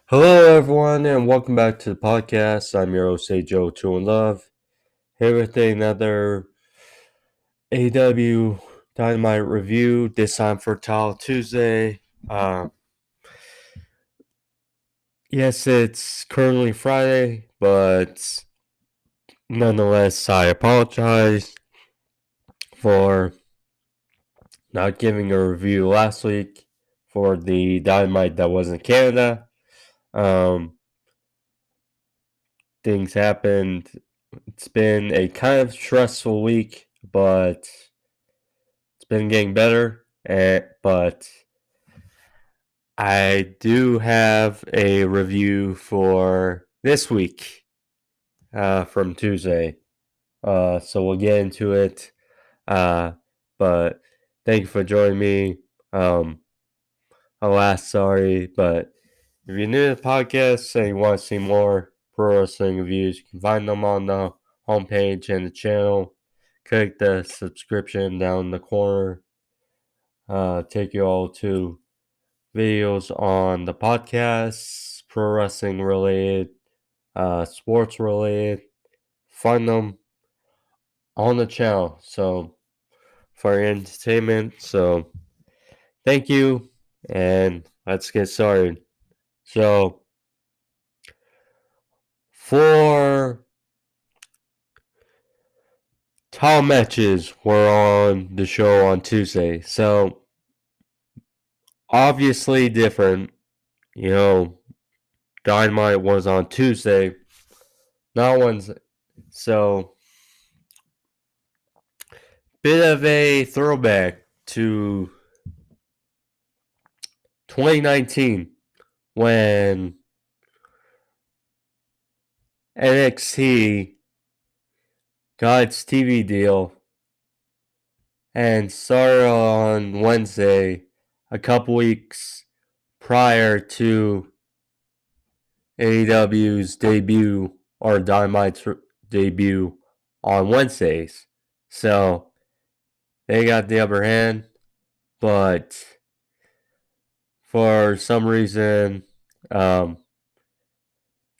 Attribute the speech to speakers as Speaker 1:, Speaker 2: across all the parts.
Speaker 1: Hello, everyone, and welcome back to the podcast. I'm your host, Joe True and Love, here with another AEW Dynamite review. This time for Tile Tuesday. Yes, it's currently Friday, but nonetheless, I apologize for not giving a review last week for the Dynamite that was in Canada. Things happened. It's been a kind of stressful week, but it's been getting better. But I do have a review for this week from Tuesday. So we'll get into it. But thank you for joining me. Alas, sorry, but if you're new to the podcast and you want to see more pro wrestling reviews, you can find them on the homepage and the channel. Click the subscription down in the corner. Take you all to videos on the podcasts, pro wrestling related, sports related. Find them on the channel. So for your entertainment. So thank you, and let's get started. So for title matches were on the show on Tuesday. So obviously different. Dynamite was on Tuesday. Not Wednesday. So bit of a throwback to 2019 when NXT got its TV deal and started on Wednesday a couple weeks prior to AEW's debut or Dynamite's debut on Wednesdays. So they got the upper hand, but for some reason,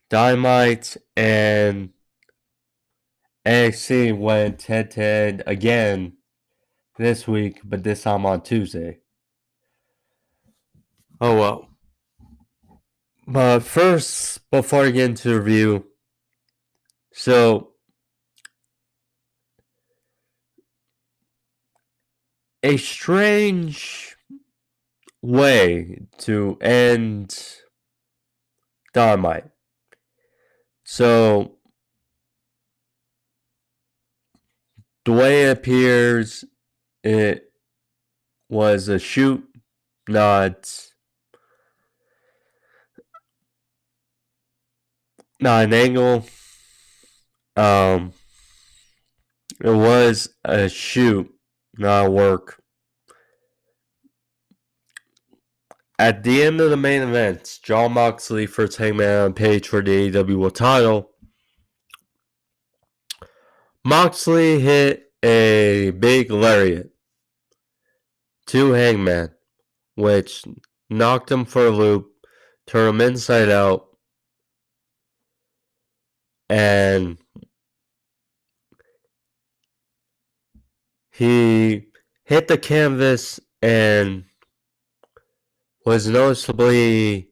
Speaker 1: Dynamite and NXT went head to head again this week, but this time on Tuesday. Oh well. But first, before I get into the review, so a strange way to end Dynamite. So the way it appears, it was a shoot, not an angle. It was a shoot, not a work. At the end of the main event, Jon Moxley first Hangman on page for the AEW title. Moxley hit a big lariat to Hangman, which knocked him for a loop, turned him inside out, and he hit the canvas and was noticeably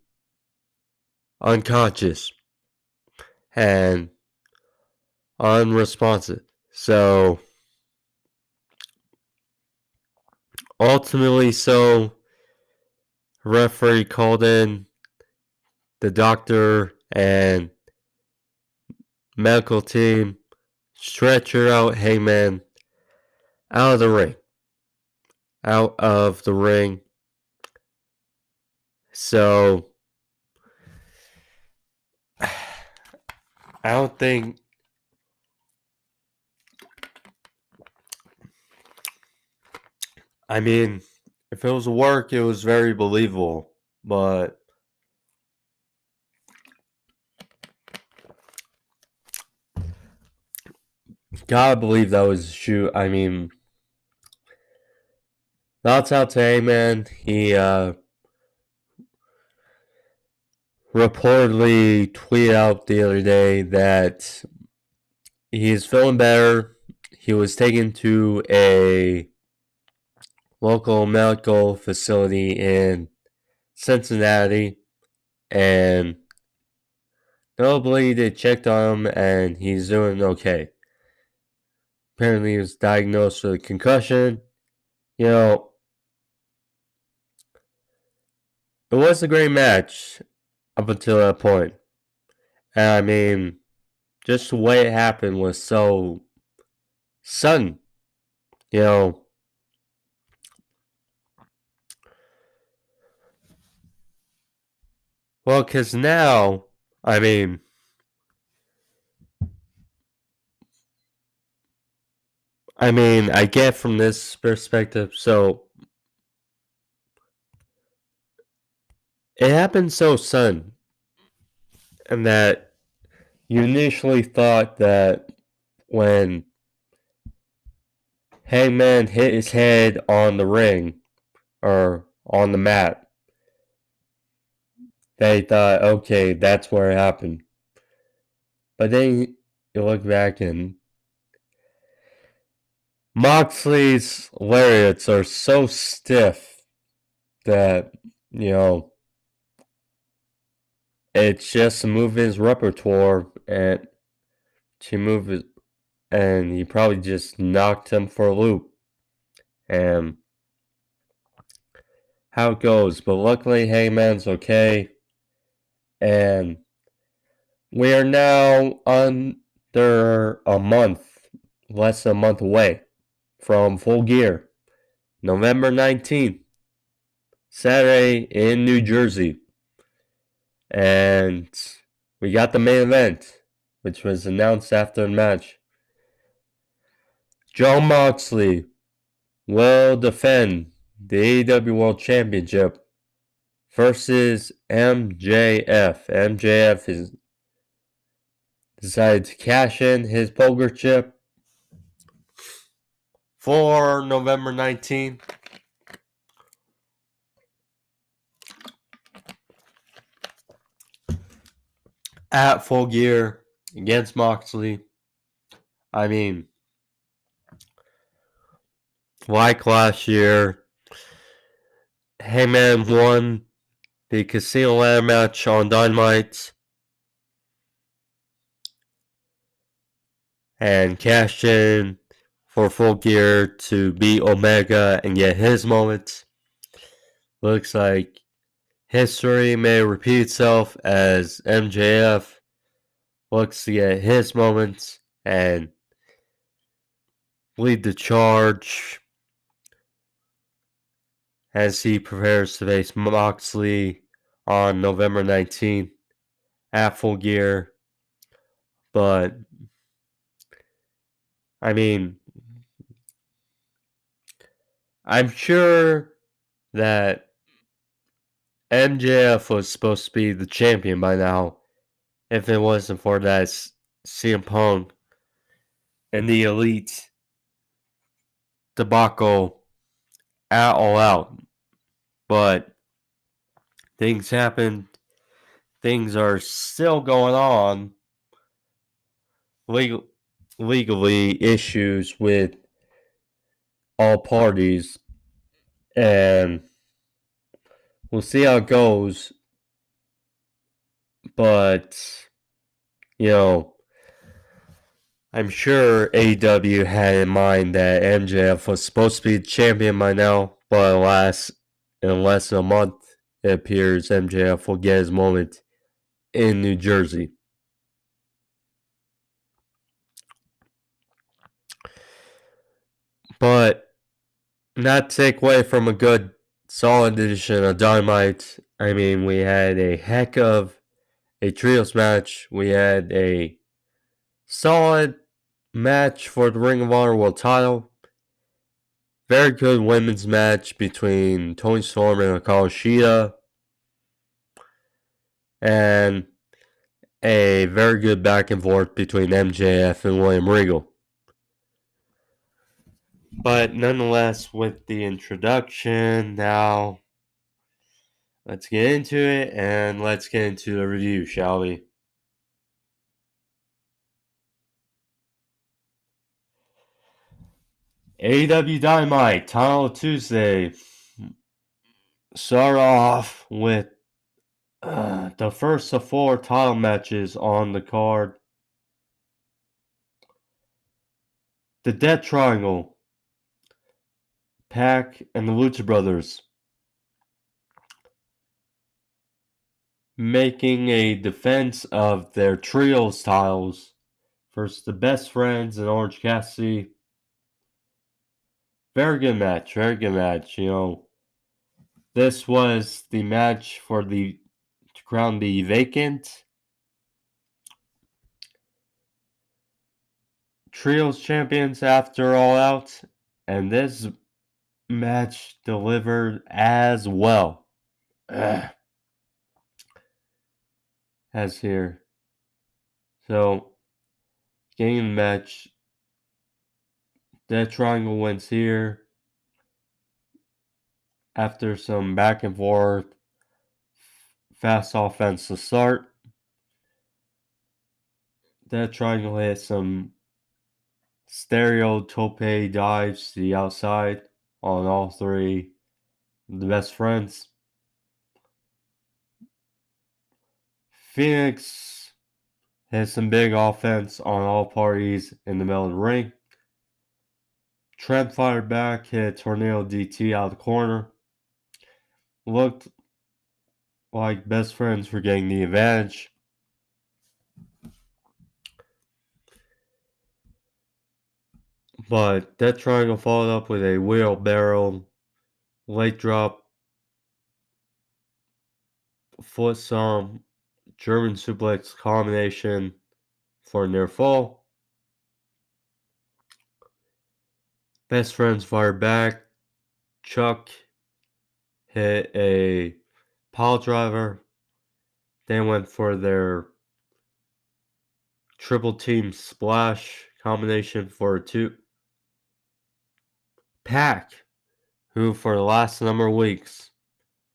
Speaker 1: unconscious and unresponsive. So ultimately, referee called in the doctor and medical team, stretcher out Hangman out of the ring. So I don't think if it was work, it was very believable, but gotta believe that was a shoot. That's out to Hangman. He reportedly tweeted out the other day that he's feeling better. He was taken to a local medical facility in Cincinnati, and notably they checked on him and he's doing okay. Apparently he was diagnosed with a concussion. You know, it was a great match up until that point. And I mean, just the way it happened was so sudden. You know, well, because now, I mean, I get from this perspective. So it happened so sudden, and that you initially thought that when Hangman hit his head on the ring or on the mat, they thought, okay, that's where it happened. But then you look back and Moxley's lariats are so stiff that, you know, it's just a move in his repertoire and to move it, and he probably just knocked him for a loop. And how it goes. But luckily, Hangman's okay. And we are now under a month, less than a month away from Full Gear. November 19th, Saturday in New Jersey. And we got the main event, which was announced after the match. Jon Moxley will defend the AEW World Championship versus MJF. MJF is decided to cash in his poker chip for November 19th. At Full Gear against Moxley. I mean, like last year, Hangman won the Casino Ladder match on Dynamite and cashed in for Full Gear to beat Omega and get his moment. Looks like history may repeat itself as MJF looks to get his moments and lead the charge as he prepares to face Moxley on November 19th at Full Gear. But, I mean, I'm sure that MJF was supposed to be the champion by now if it wasn't for that CM Punk and the Elite debacle at All Out. But things happened. Things are still going on. Legally issues with all parties. And we'll see how it goes. But, you know, I'm sure AEW had in mind that MJF was supposed to be the champion by now, but alas, in less than a month, it appears MJF will get his moment in New Jersey. But not take away from a good, solid edition of Dynamite. I mean, we had a heck of a trios match. We had a solid match for the Ring of Honor World title. Very good women's match between Toni Storm and Hikaru Shida. And a very good back and forth between MJF and William Regal. But nonetheless, with the introduction, now let's get into it, and let's get into the review, shall we? AEW Dynamite, Title Tuesday. Start off with the first of 4 title matches on the card. The Death Triangle, Pac and the Lucha Brothers, making a defense of their trios titles versus the Best Friends and Orange Cassidy. Very good match, very good match. This was the match for to crown the vacant trios champions after All Out, and this match delivered as well. As here. So, getting the match, Death Triangle wins here after some back and forth, fast offense to start. Death Triangle hit some stereo tope dives to the outside on all 3 the Best Friends. Phoenix hit some big offense on all parties in the middle of the ring. Trent fired back, hit Tornado DT out of the corner. Looked like Best Friends were getting the advantage. But Death Triangle followed up with a wheelbarrow, leg drop, foot stomp, German suplex combination for a near fall. Best Friends fired back. Chuck hit a pile driver. They went for their triple team splash combination for a 2. Pac, who for the last number of weeks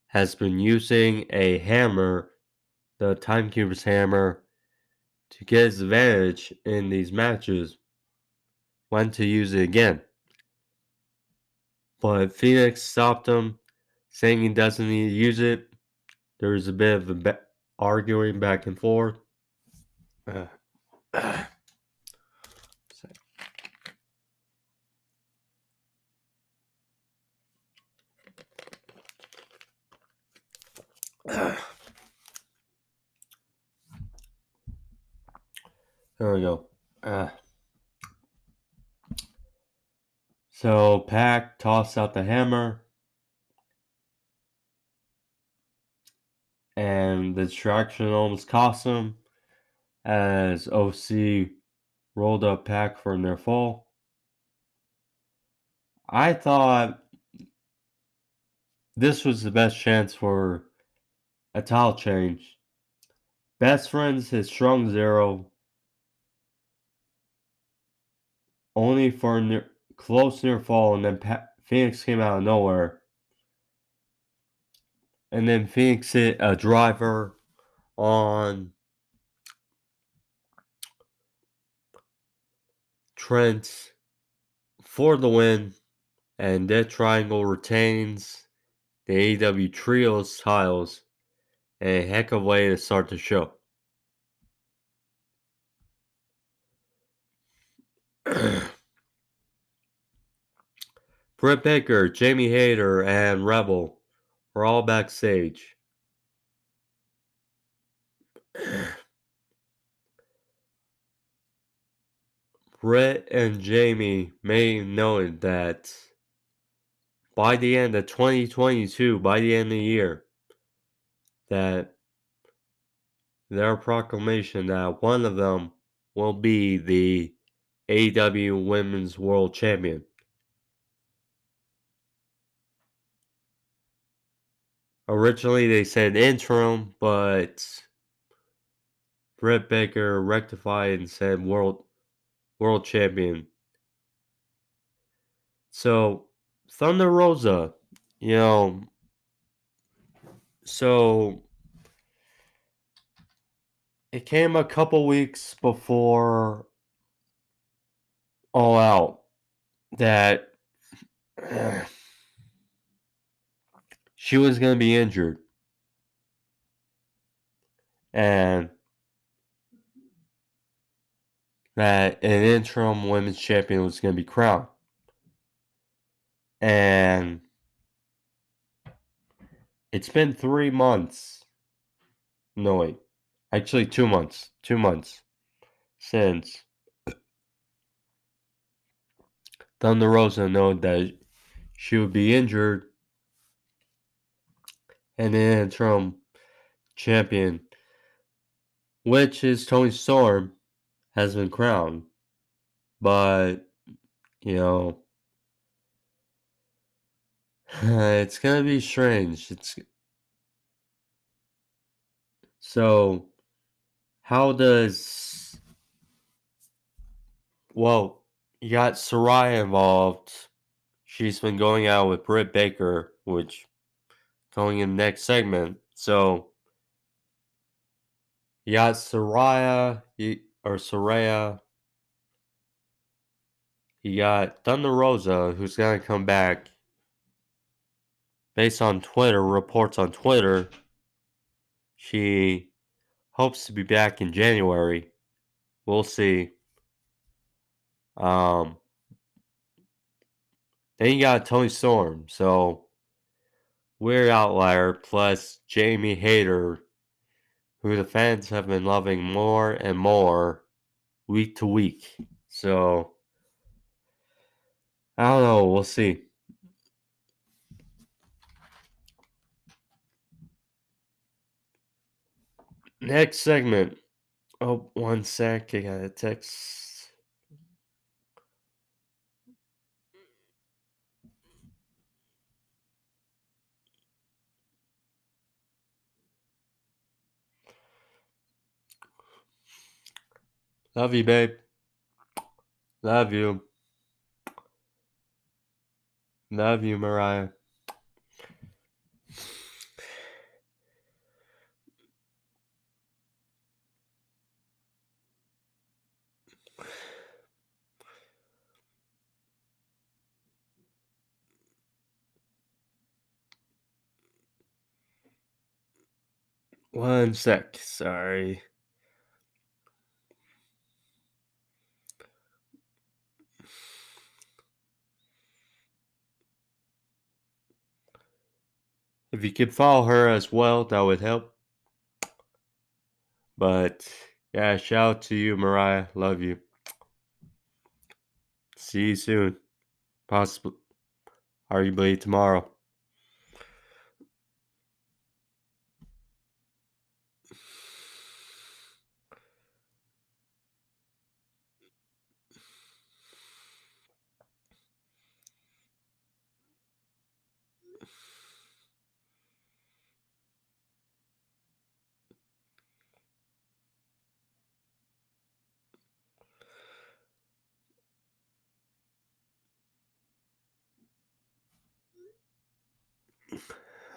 Speaker 1: has been using a hammer, the Timekeeper's hammer, to get his advantage in these matches, went to use it again. But Phoenix stopped him, saying he doesn't need to use it. There was a bit of arguing back and forth. There we go. So Pac tossed out the hammer, and the distraction almost cost him as OC rolled up Pac for their fall. I thought this was the best chance for a title change. Best Friends his strong 0, only for a close near fall, and then Phoenix came out of nowhere. And then Phoenix hit a driver on Trent for the win, and Death Triangle retains the AEW Trios titles. A heck of a way to start the show. Britt Baker, Jamie Hayter, and Rebel were all backstage. Britt and Jamie may know that by the end of 2022, by the end of the year, that their proclamation that one of them will be the AEW Women's World Champion. Originally, they said interim, but Britt Baker rectified and said world champion. So Thunder Rosa, So it came a couple weeks before All Out that she was going to be injured and that an interim women's champion was going to be crowned. And it's been 3 months. No, wait. Actually, 2 months. 2 months since Thunder Rosa knew that she would be injured and the interim champion, which is Toni Storm, has been crowned. But, you know, it's going to be strange. So, how does. Well, you got Saraya involved. She's been going out with Britt Baker, which going in the next segment. So you got Saraya. You got Thunder Rosa, who's gonna come back. Based on Twitter, reports on Twitter, she hopes to be back in January. We'll see. Then you got Toni Storm. So weird outlier plus Jamie Hayter, who the fans have been loving more and more week to week. So I don't know. We'll see. Next segment. Oh, 1 sec. I got a text. Love you, babe. Love you. Love you, Mariah. One sec. Sorry. If you could follow her as well, that would help. But yeah, shout out to you, Mariah. Love you. See you soon. Possibly, arguably tomorrow.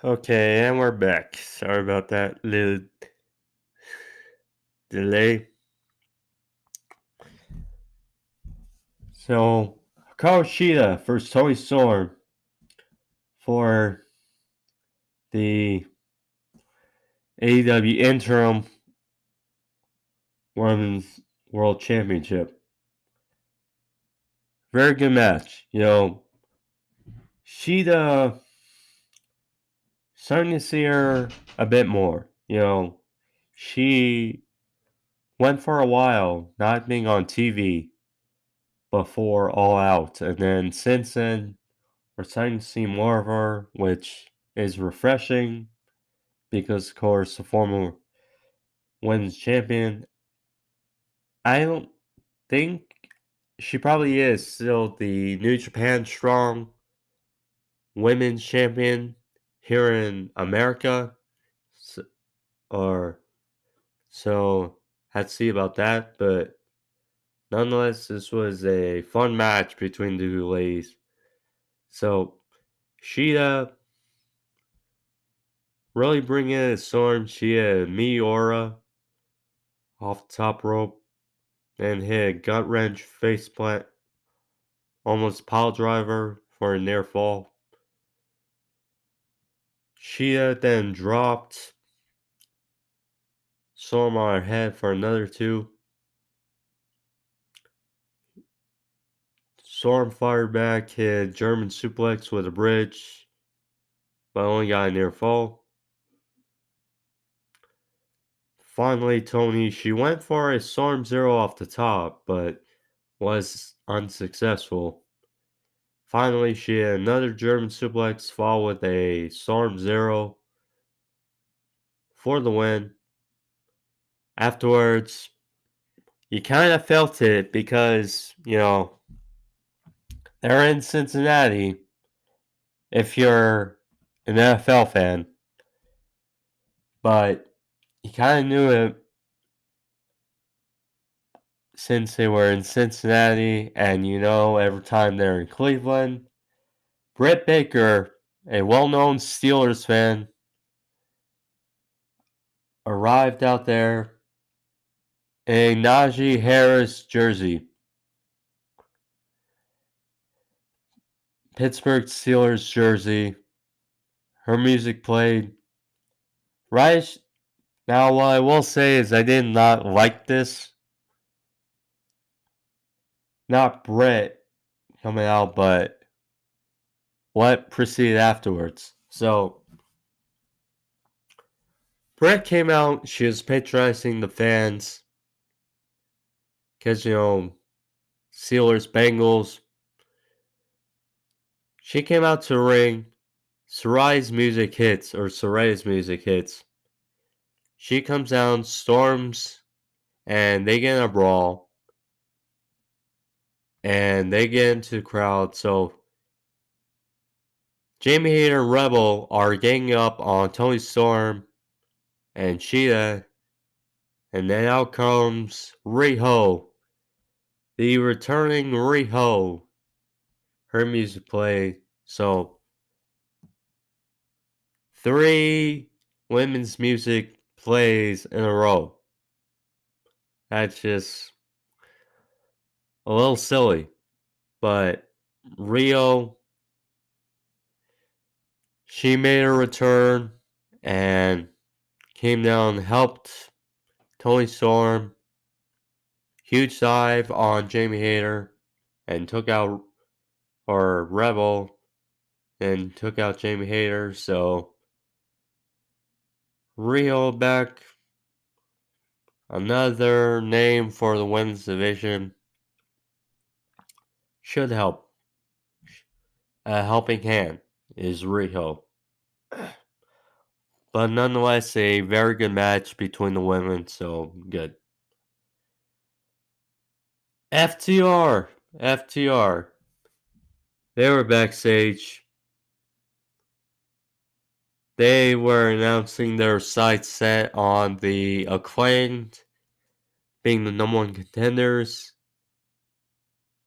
Speaker 1: Okay, and we're back. Sorry about that little delay. So, Hikaru Shida versus Toni Storm for the AEW interim Women's World Championship. Very good match. You know, Shida, starting to see her a bit more. You know, she went for a while not being on TV before All Out. And then since then, we're starting to see more of her, which is refreshing because, of course, the former women's champion, I don't think she probably is still the New Japan Strong women's champion here in America. So, or so had to see about that, but nonetheless, this was a fun match between the two ladies. So Shida really bringing in a storm. She had Meteora off the top rope and hit a gut wrench face plant, almost pile driver for a near fall. Shida then dropped Storm on her head for another two. Storm fired back, hit German suplex with a bridge, but only got a near fall. Finally, Toni, she went for a Storm Zero off the top, but was unsuccessful. Finally, she had another German suplex, followed with a Storm Zero for the win. Afterwards, you kind of felt it because, they're in Cincinnati. If you're an NFL fan, but you kind of knew it since they were in Cincinnati, and every time they're in Cleveland, Britt Baker, a well-known Steelers fan, arrived out there in a Najee Harris jersey. Pittsburgh Steelers jersey. Her music played. Right now, what I will say is I did not like this. Not Britt coming out, but what proceeded afterwards. So, Britt came out. She was patronizing the fans. Because, Steelers, Bengals. She came out to the ring. Saray's music hits. She comes down, storms, and they get in a brawl. And they get into the crowd. So Jamie Hayter and Rebel are ganging up on Toni Storm and Shida. And then out comes Riho. The returning Riho. Her music play. So 3 women's music plays in a row. That's just a little silly. But Rio, she made a return and came down and helped Toni Storm. Huge dive on Jamie Hayter and took out or Rebel and took out Jamie Hayter. So Rio back. Another name for the women's division. Should help. A helping hand is Riho. But nonetheless, a very good match between the women, so good. FTR. They were backstage. They were announcing their sights set on the Acclaimed being the number 1 contenders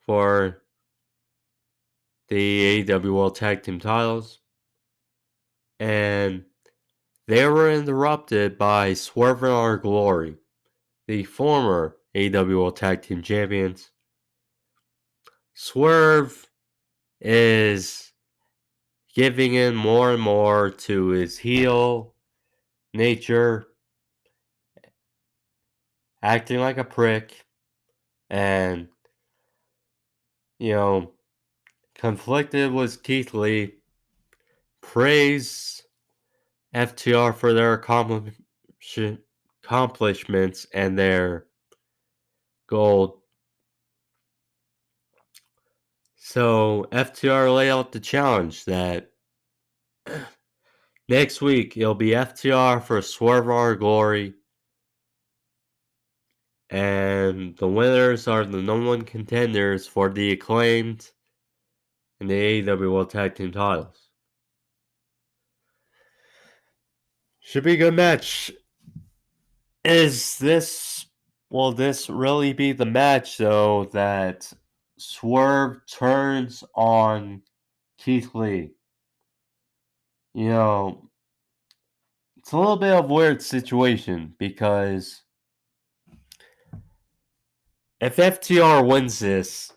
Speaker 1: for the AEW World Tag Team titles. And they were interrupted by Swerve and Our Glory, the former AEW World Tag Team champions. Swerve is giving in more and more to his heel nature, acting like a prick, and, conflicted with Keith Lee. Praise FTR for their accomplishments and their gold. So FTR laid out the challenge that next week it'll be FTR for Swerve Our Glory. And the winners are the number 1 contenders for the Acclaimed and the AEW World Tag Team titles. Should be a good match. Will this really be the match, though, that Swerve turns on Keith Lee? it's a little bit of a weird situation because if FTR wins this,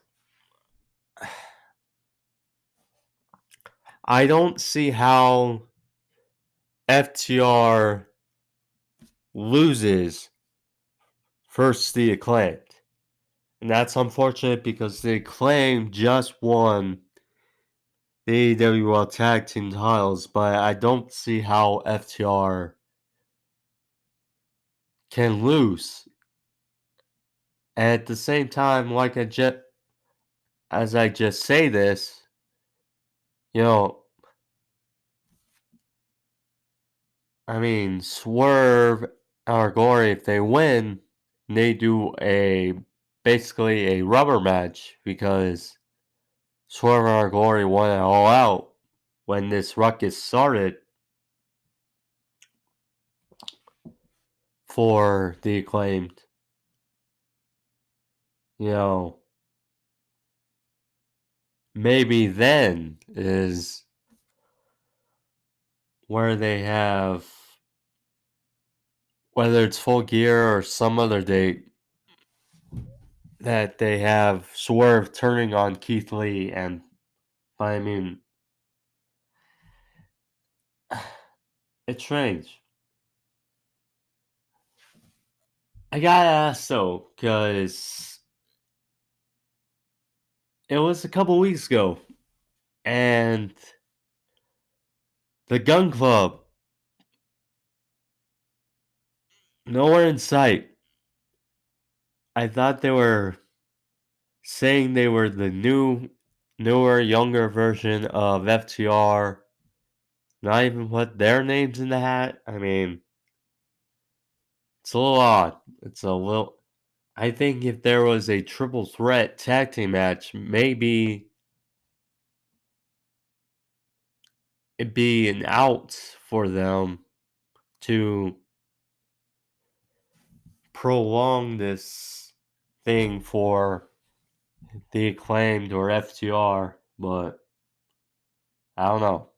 Speaker 1: I don't see how FTR loses first the Acclaimed. And that's unfortunate because the Acclaimed just won the AEW World Tag Team titles, but I don't see how FTR can lose. And at the same time, as I just say this, you know, I mean, Swerve or Glory, if they win, they do basically a rubber match because Swerve or Glory won it all out when this ruckus started for the Acclaimed. You know, maybe then is where they have, whether it's Full Gear or some other date, that they have Swerve turning on Keith Lee. And I mean, it's strange. I gotta ask though, because it was a couple weeks ago, and the Gun Club, nowhere in sight. I thought they were saying they were the newer, younger version of FTR. Not even put their names in the hat. I mean, it's a little odd. It's a little. I think if there was a triple threat tag team match, maybe it'd be an out for them to prolong this thing for the Acclaimed or FTR, but I don't know.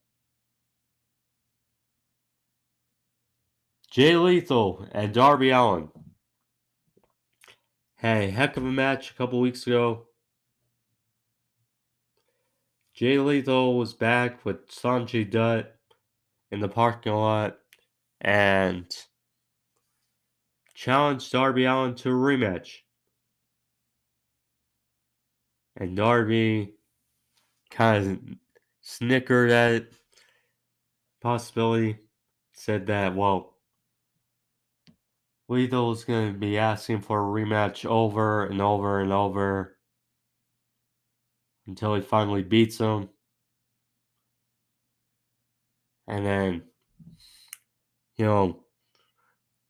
Speaker 1: Jay Lethal and Darby Allin had a heck of a match a couple weeks ago. Jay Lethal was back with Sanjay Dutt in the parking lot and challenged Darby Allin to a rematch. And Darby kind of snickered at it. Possibility. Said that, well, Lethal's going to be asking for a rematch over and over and over until he finally beats him. And then,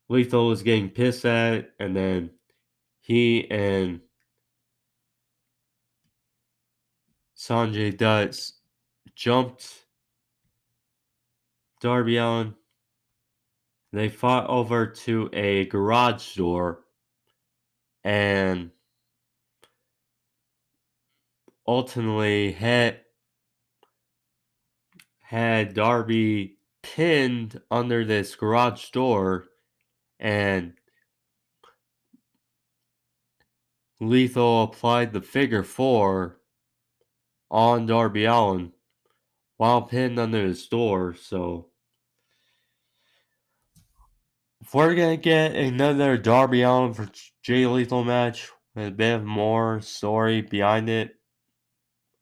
Speaker 1: Lethal was getting pissed at it, and then he and Sanjay Dutt jumped Darby Allin. They fought over to a garage door and ultimately had Darby pinned under this garage door, and Lethal applied the figure four on Darby Allin while pinned under his door. So if we're gonna get another Darby Allin for Jay Lethal match with a bit more story behind it,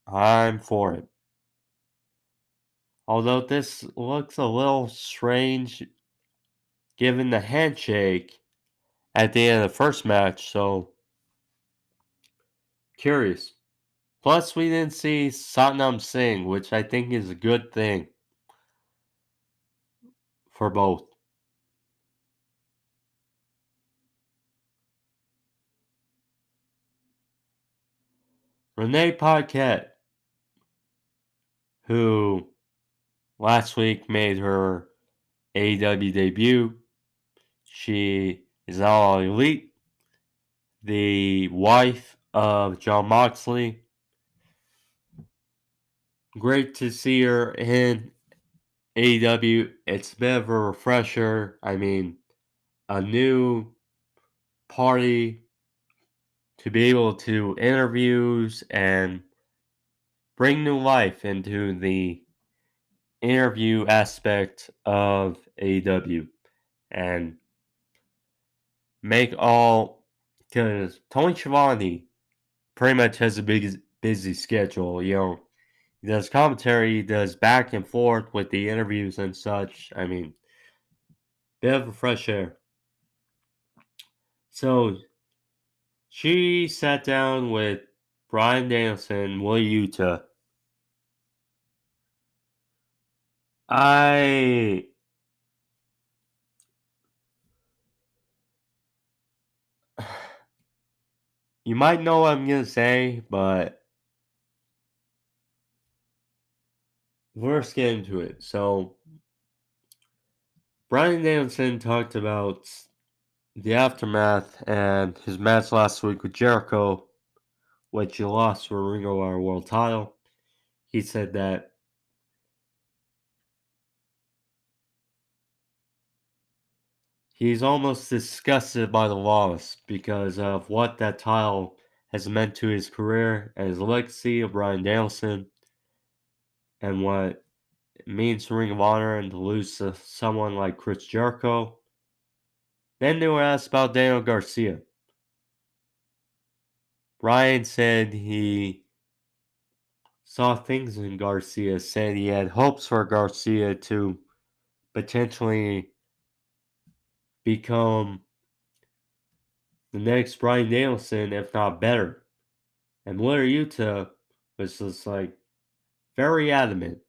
Speaker 1: I'm for it. Although this looks a little strange given the handshake at the end of the first match, so curious. Plus, we didn't see Satnam Singh, which I think is a good thing for both. Renee Paquette, who last week made her AEW debut, she is now All Elite, the wife of John Moxley. Great to see her in AEW, it's a bit of a refresher. I mean, a new party to be able to interviews and bring new life into the interview aspect of AEW and make all, because Tony Schiavone pretty much has a big busy schedule. He does commentary, he does back and forth with the interviews and such. I mean, bit of a fresh air. So she sat down with Bryan Danielson, Will Yuta. I You might know what I'm gonna say, but let's get into it. So Bryan Danielson talked about the aftermath and his match last week with Jericho, which he lost for Ring of Honor World Title. He said that he's almost disgusted by the loss because of what that title has meant to his career and his legacy of Bryan Danielson and what it means to Ring of Honor and to lose to someone like Chris Jericho. Then they were asked about Daniel Garcia. Bryan said he saw things in Garcia, said he had hopes for Garcia to potentially become the next Bryan Danielson, if not better. And Wheeler Yuta was just like very adamant.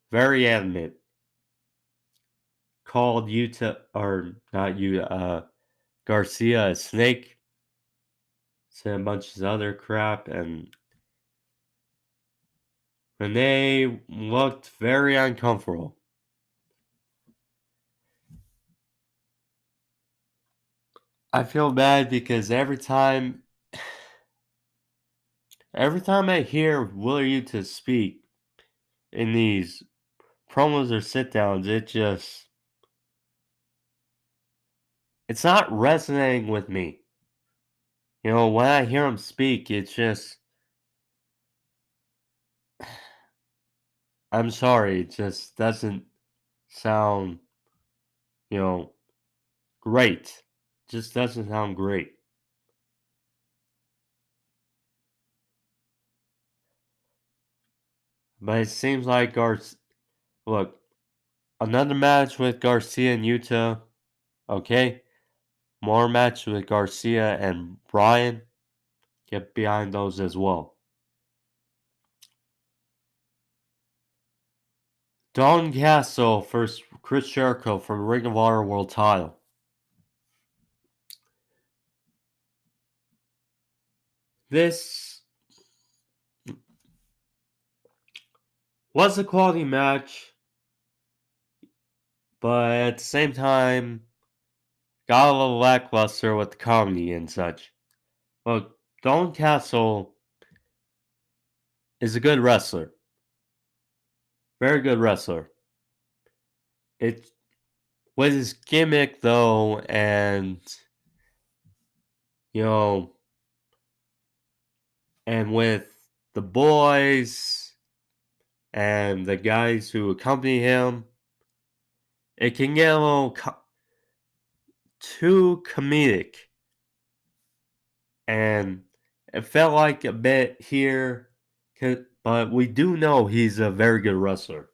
Speaker 1: Called Yuta, or not Yuta, Garcia a snake, said a bunch of other crap, and Renee looked very uncomfortable. I feel bad because every time I hear Wheeler Yuta speak in these promos or sit downs, it's not resonating with me. When I hear him speak, it's just, I'm sorry, it just doesn't sound, you know, great. Just doesn't sound great. But it seems like look, another match with Garcia and Yuta, okay? More match with Garcia and Bryan, get behind those as well. Don Castle versus Chris Jericho for the Ring of Honor World Title. This was a quality match, but at the same time, got a little lackluster with the comedy and such. Look, Don Castle is a good wrestler. Very good wrestler. It with his gimmick though, and you know, and with the boys and the guys who accompany him, it can get a little too comedic. And it felt like a bit here, but we do know he's a very good wrestler.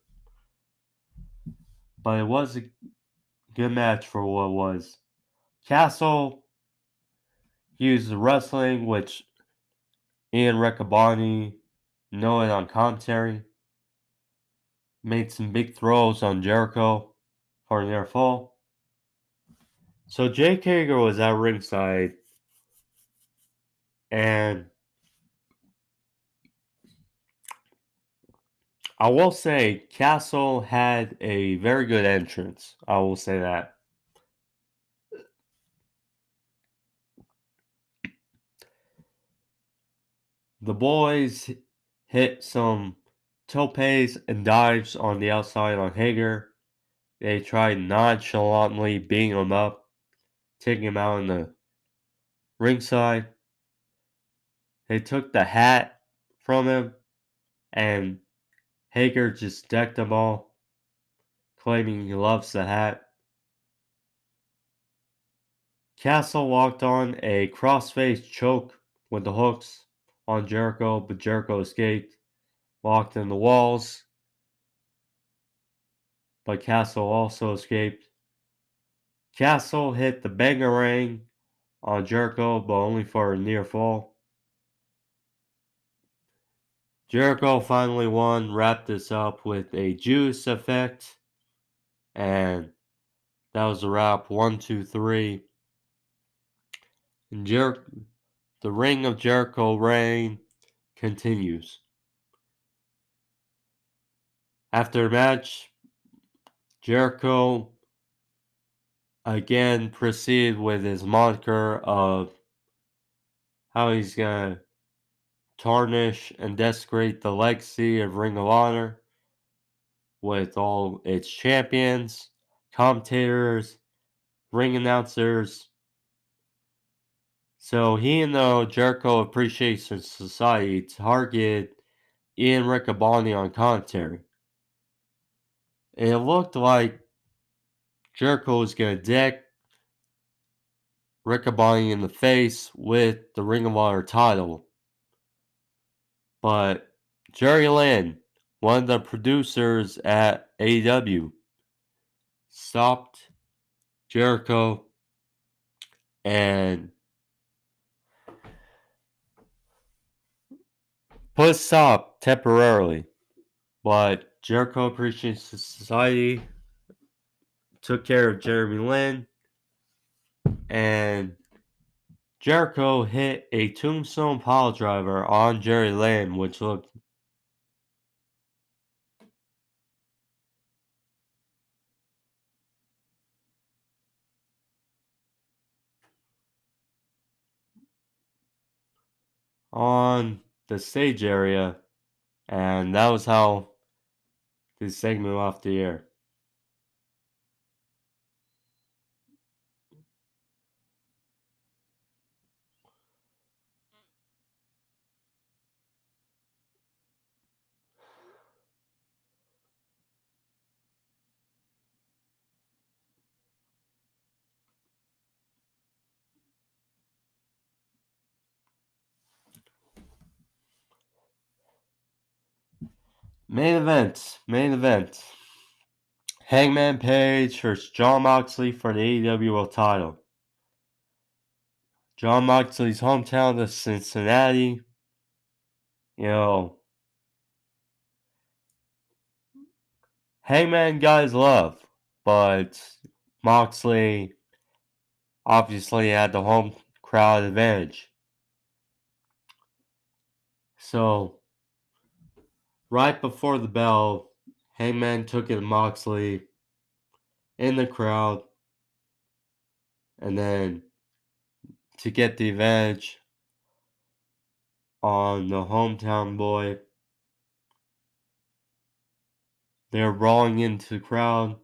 Speaker 1: But it was a good match for what it was. Castle used the wrestling, which Ian Riccaboni noted on commentary. Made some big throws on Jericho for their fall. So Jake Hager was at ringside, and I will say Castle had a very good entrance. I will say that. The boys hit some topes and dives on the outside on Hager. They tried nonchalantly beating him up, taking him out in the ringside. They took the hat from him, and Hager just decked them all, claiming he loves the hat. Castle walked on a crossface choke with the hooks on Jericho, but Jericho escaped, locked in the walls, but Castle also escaped. Castle hit the bangarang on Jericho, but only for a near fall. Jericho finally won, wrapped this up with a juice effect, and that was a wrap. 1, 2, 3. And the Ring of Jericho reign continues. After the match, Jericho again proceeded with his moniker of how he's going to tarnish and desecrate the legacy of Ring of Honor with all its champions, commentators, ring announcers. So he and the Jericho Appreciation Society targeted Ian Riccaboni on commentary. It looked like Jericho was going to deck Riccaboni in the face with the Ring of Honor title. But Jerry Lynn, one of the producers at AEW, stopped Jericho and put a stop temporarily. But Jericho Appreciation Society took care of Jeremy Lin, and Jericho hit a tombstone pile driver on Jerry Lynn, which looked on the stage area, and that was how this segment went off the air. Main event. Hangman Page versus Jon Moxley for the AEW World Title. Jon Moxley's hometown of Cincinnati. You know, Hangman got his love, but Moxley obviously had the home crowd advantage. So, right before the bell, Hangman took it to Moxley in the crowd, and then to get the advantage on the hometown boy, they're rolling into the crowd.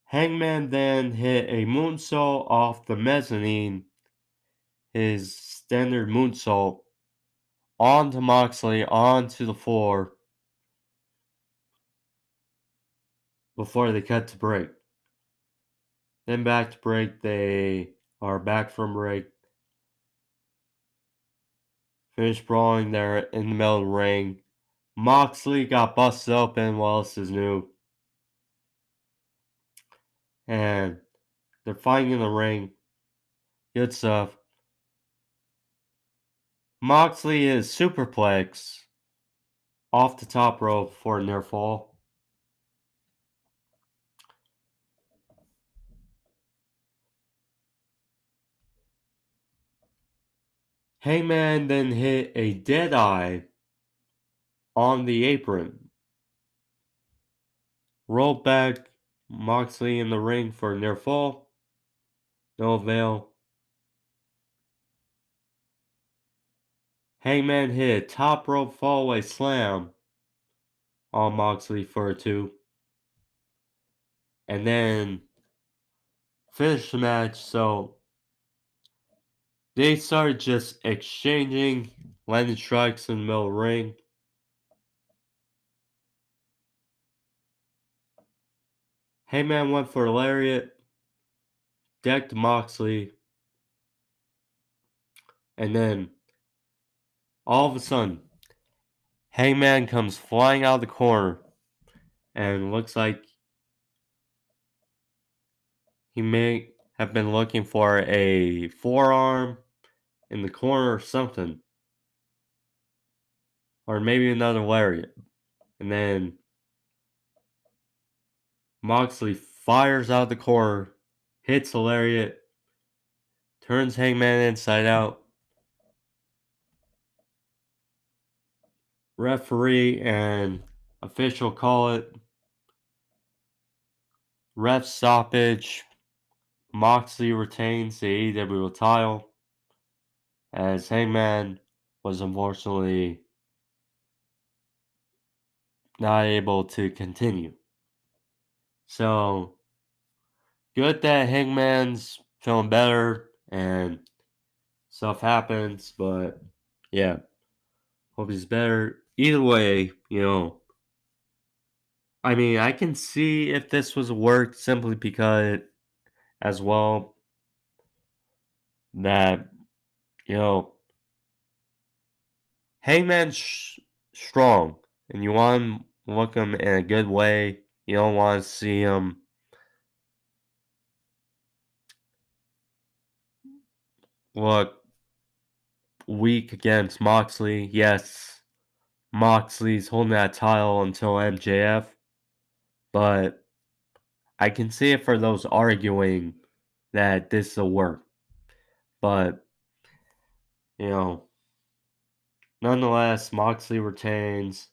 Speaker 1: Hangman then hit a moonsault off the mezzanine, his standard moonsault, onto Moxley, onto the floor, before they cut to break. Then back to break, they are back from break. Finished brawling there in the middle of the ring. Moxley got busted open, Wallace is new. And they're fighting in the ring. Good stuff. Moxley is superplex off the top rope for a near fall. Hangman then hit a dead eye on the apron. Rolled back Moxley in the ring for a near fall. No avail. Hangman hit a top rope fallaway slam on Moxley for a 2. and then finish the match. So they started just exchanging landing strikes in the middle of the ring. Hangman went for a lariat, decked Moxley, and then all of a sudden, Hangman comes flying out of the corner and looks like he may have been looking for a forearm in the corner or something. Or maybe another lariat. And then Moxley fires out the corner, hits the lariat, turns Hangman inside out. Referee and official call it ref stoppage. Moxley retains the AEW title as Hangman was unfortunately not able to continue. So good that Hangman's feeling better and stuff happens, but yeah, hope he's better. Either way, I mean, I can see if this was work simply because, as well, that, you know, Hangman's strong, and you want to look him in a good way. You don't want to see him look weak against Moxley. Yes, Moxley's holding that title until MJF, but I can see it for those arguing that this will work. But, you know, nonetheless, Moxley retains.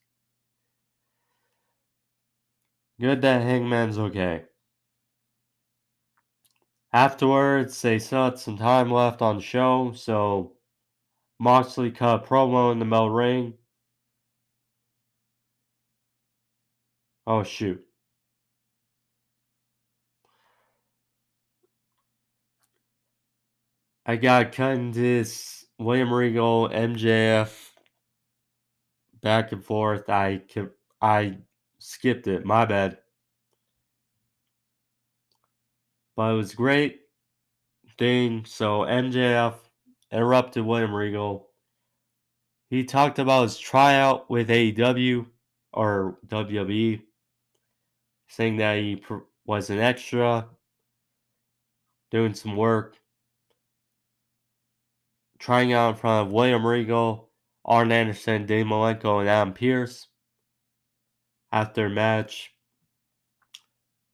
Speaker 1: Good that Hangman's okay. Afterwards, they still had some time left on the show, so Moxley cut a promo in the middle ring. Oh, shoot. I got cut into this William Regal, MJF, back and forth. I skipped it. My bad. But it was great thing. So MJF interrupted William Regal. He talked about his tryout with AEW or WWE, saying that he was an extra, doing some work, trying out in front of William Regal, Arn Anderson, Dave Malenko, and Adam Pearce. After match,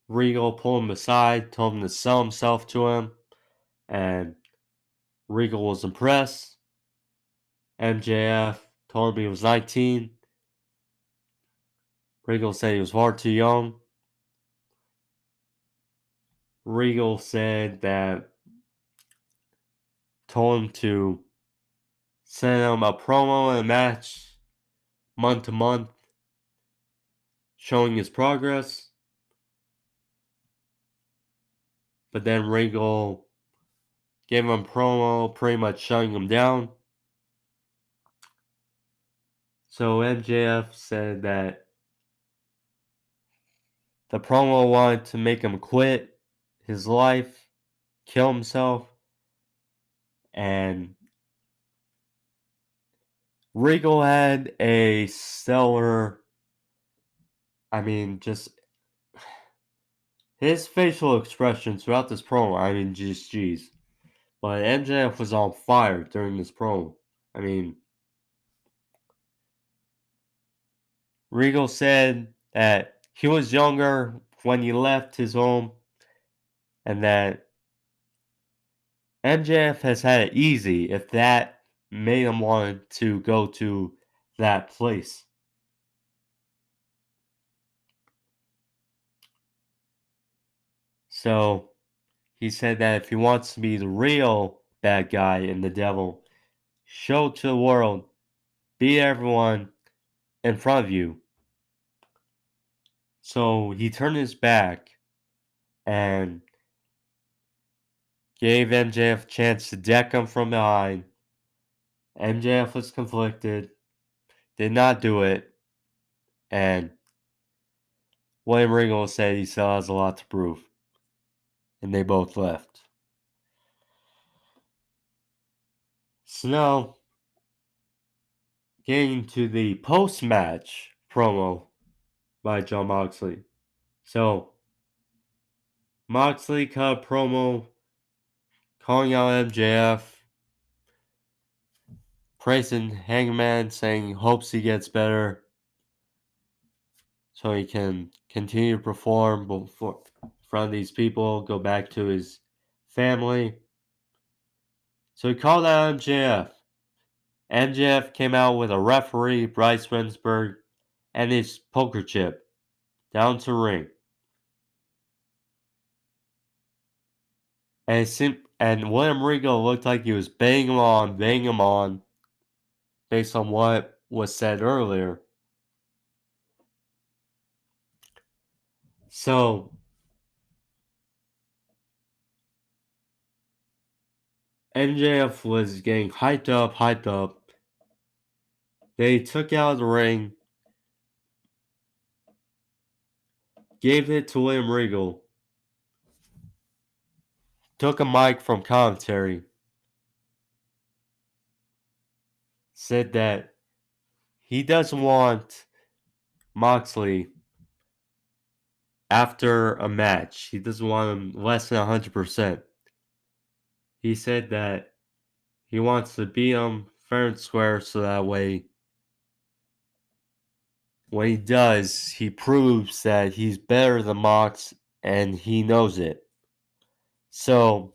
Speaker 1: Regal pulled him aside, told him to sell himself to him, and Regal was impressed. MJF told him he was 19. Regal said he was far too young. Regal said that, told him to send him a promo in a match month to month, showing his progress. But then Regal gave him a promo, pretty much shutting him down. So MJF said that the promo wanted to make him quit his life, kill himself, and Regal had a stellar, just his facial expressions throughout this promo, just jeez. But MJF was on fire during this promo. Regal said that he was younger when he left his home and that MJF has had it easy if that made him want to go to that place. So he said that if he wants to be the real bad guy and the devil, show to the world, beat everyone in front of you. So he turned his back and gave MJF a chance to deck him from behind. MJF was conflicted, did not do it, and William Regal said he still has a lot to prove. And they both left. So now, getting to the post-match promo by Jon Moxley. So, Moxley cut a promo calling out MJF, praising Hangman, saying he hopes he gets better so he can continue to perform before in front of these people, go back to his family. So he called out MJF. MJF came out with a referee, Bryce Remsburg, and his poker chip down to ring. And William Regal looked like he was banging him on, based on what was said earlier. So, MJF was getting hyped up. They took out of the ring, gave it to William Regal, took a mic from commentary, said that he doesn't want Moxley after a match. He doesn't want him less than 100%. He said that he wants to beat him fair and square so that way when he does, he proves that he's better than Mox and he knows it. So,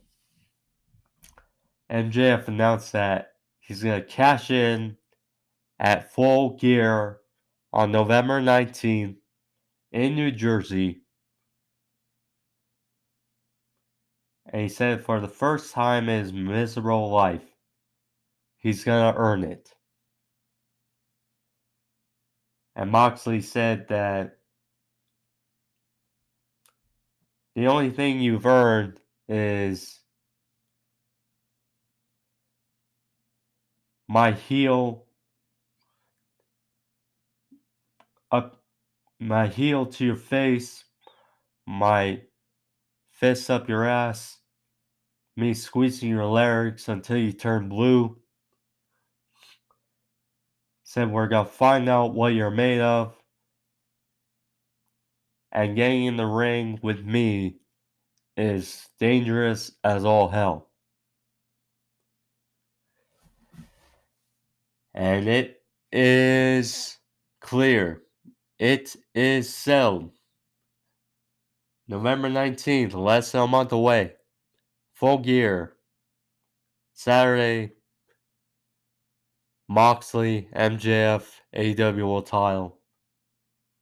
Speaker 1: MJF announced that he's going to cash in at Full Gear on November 19th in New Jersey. And he said for the first time in his miserable life, he's going to earn it. And Moxley said that the only thing you've earned is my heel to your face, my fist up your ass, me squeezing your larynx until you turn blue. Said we're gonna find out what you're made of. And getting in the ring with me is dangerous as all hell. And it is clear. It is settled. November 19th, less than a month away. Full Gear. Saturday. Moxley, MJF, AEW World Title.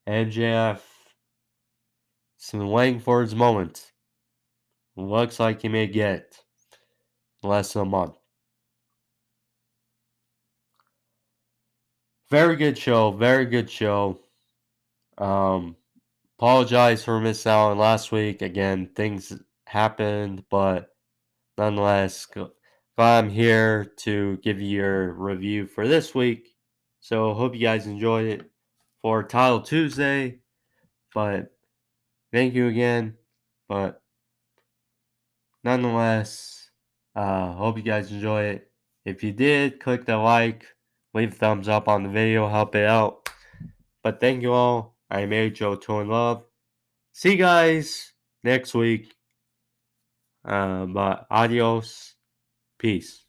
Speaker 1: MJF has been waiting for his moment. Looks like he may get it in less than a month. Very good show. Very good show. Apologize for missing out on last week. Again, things happened, but nonetheless, glad I'm here to give you your review for this week. So, hope you guys enjoyed it for Title Tuesday. But thank you again. But nonetheless, hope you guys enjoy it. If you did, click the like, leave a thumbs up on the video, help it out. But thank you all. I'm Joe Tone Love. See you guys next week. But adios. Peace.